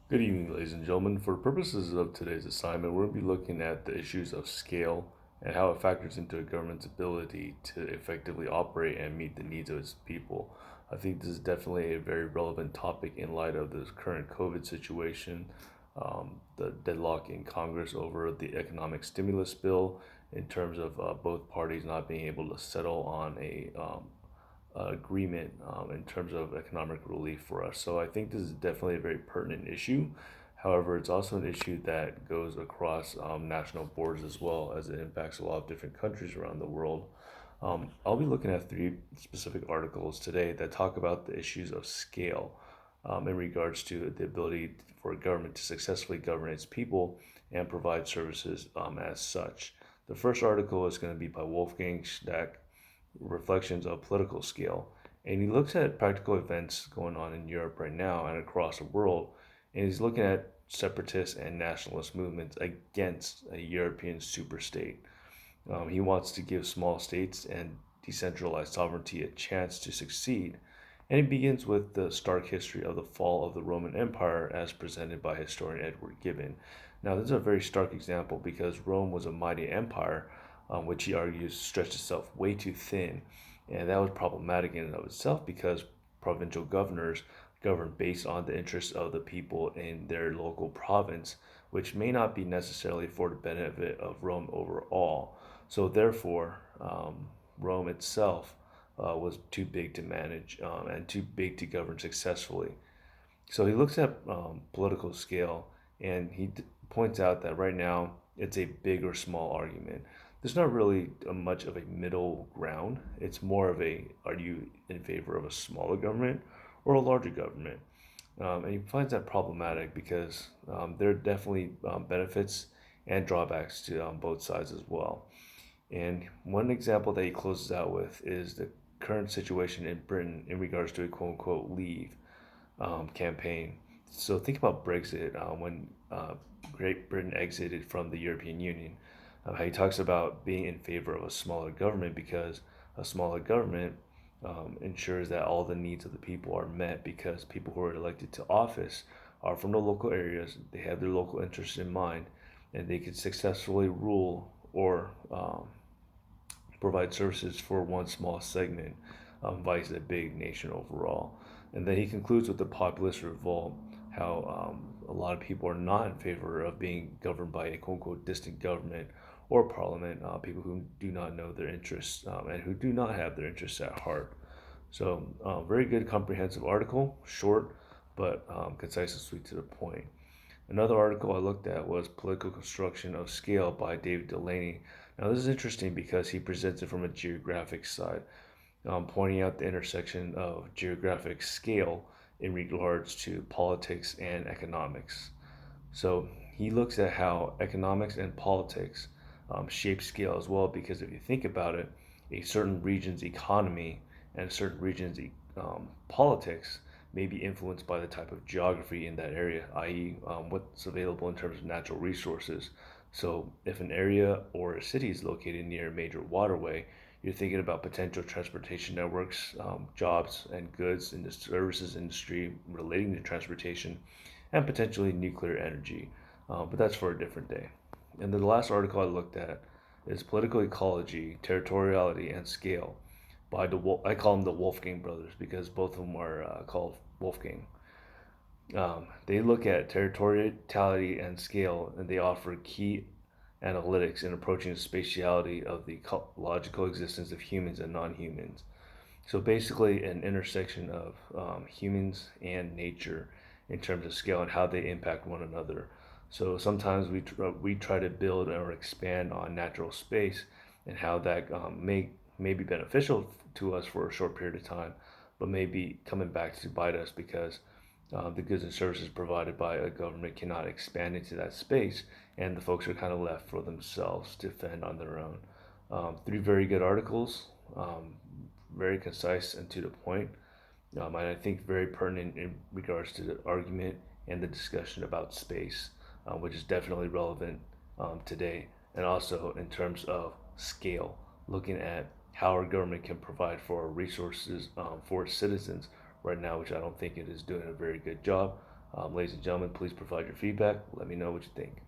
Good evening, ladies and gentlemen. For purposes of today's assignment, we're going to be looking at the issues of scale and how it factors into a government's ability to effectively operate and meet the needs of its people. I think this is definitely a very relevant topic in light of this current COVID situation, the deadlock in Congress over the economic stimulus bill, in terms of both parties not being able to settle on a agreement in terms of economic relief for us. So I think this is definitely a very pertinent issue. However, it's also an issue that goes across national borders as well, as it impacts a lot of different countries around the world. I'll be looking at three specific articles today that talk about the issues of scale in regards to the ability for a government to successfully govern its people and provide services as such. The first article is going to be by Wolfgang Stack, Reflections of Political Scale. And he looks at practical events going on in Europe right now and across the world. And he's looking at separatist and nationalist movements against a European superstate. He wants to give small states and decentralized sovereignty a chance to succeed. And he begins with the stark history of the fall of the Roman Empire as presented by historian Edward Gibbon. Now, this is a very stark example because Rome was a mighty empire, which he argues stretched itself way too thin. And that was problematic in and of itself because provincial governors govern based on the interests of the people in their local province, which may not be necessarily for the benefit of Rome overall. So, therefore, Rome itself was too big to manage and too big to govern successfully. So he looks at political scale and points out that right now it's a big or small argument. There's not really much of a middle ground. It's more of a, are you in favor of a smaller government or a larger government? And he finds that problematic because there are definitely benefits and drawbacks to both sides as well. And one example that he closes out with is the current situation in Britain in regards to a quote unquote leave campaign. So think about Brexit when Great Britain exited from the European Union. How he talks about being in favor of a smaller government because a smaller government ensures that all the needs of the people are met because people who are elected to office are from the local areas, they have their local interests in mind, and they can successfully rule or provide services for one small segment, vice a big nation overall. And then he concludes with the populist revolt, how a lot of people are not in favor of being governed by a quote unquote distant government or parliament, people who do not know their interests and who do not have their interests at heart. So, very good comprehensive article, short but concise and sweet to the point. Another article I looked at was Political Construction of Scale by David Delaney. Now, this is interesting because he presents it from a geographic side, pointing out the intersection of geographic scale in regards to politics and economics. So he looks at how economics and politics shape scale as well, because if you think about it, a certain region's economy and a certain region's politics may be influenced by the type of geography in that area, i.e., what's available in terms of natural resources. So, if an area or a city is located near a major waterway, you're thinking about potential transportation networks, jobs, and goods in the services industry relating to transportation, and potentially nuclear energy. But that's for a different day. And then the last article I looked at is Political Ecology, Territoriality, and Scale by I call them the Wolfgang brothers because both of them are called Wolfgang. They look at territoriality and scale, and they offer key analytics in approaching the spatiality of the ecological existence of humans and non-humans. So basically, an intersection of humans and nature in terms of scale and how they impact one another. So sometimes we try to build or expand on natural space and how that may be beneficial to us for a short period of time, but may be coming back to bite us because the goods and services provided by a government cannot expand into that space, and the folks are kind of left for themselves to fend on their own. Three very good articles, very concise and to the point, and I think very pertinent in regards to the argument and the discussion about space, which is definitely relevant today, and also in terms of scale, looking at how our government can provide for resources for its citizens right now, which I don't think it is doing a very good job. Ladies and gentlemen, please provide your feedback. Let me know what you think.